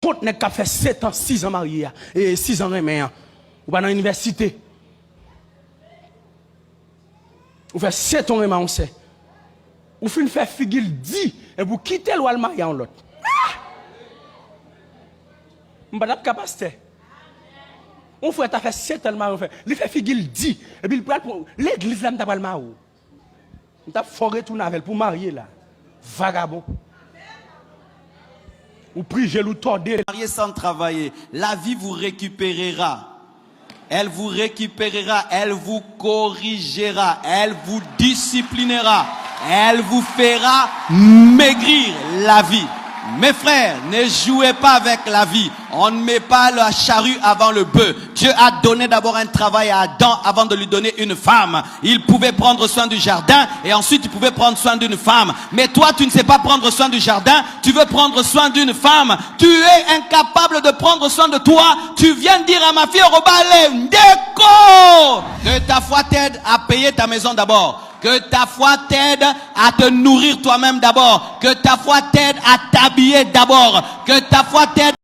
compte n'est qu'à faire 7 ans, 6 ans marié, et 6 ans remé, ou pas dans l'université. Ou fait 7 ans remé, on sait. Ou fin faire figure 10, et vous quittez le marié en l'autre. Je ne suis pas capacité. On fait ta fait 7 ans marié, il fait figure 10, et puis il prend l'église là, il pas le marié. Il t'a foré tout navel pour marier là. Vagabond. Ou prier, ou tordé. Marié sans travailler, la vie vous récupérera. Elle vous récupérera, elle vous corrigera, elle vous disciplinera, elle vous fera maigrir la vie. Mes frères, ne jouez pas avec la vie. On ne met pas la charrue avant le bœuf. Dieu a donné d'abord un travail à Adam avant de lui donner une femme. Il pouvait prendre soin du jardin et ensuite il pouvait prendre soin d'une femme. Mais toi, tu ne sais pas prendre soin du jardin. Tu veux prendre soin d'une femme. Tu es incapable de prendre soin de toi. Tu viens dire à ma fille, Robale, Ndeko, que ta foi t'aide à payer ta maison d'abord. Que ta foi t'aide à te nourrir toi-même d'abord. Que ta foi t'aide à t'habiller d'abord. Que ta foi t'aide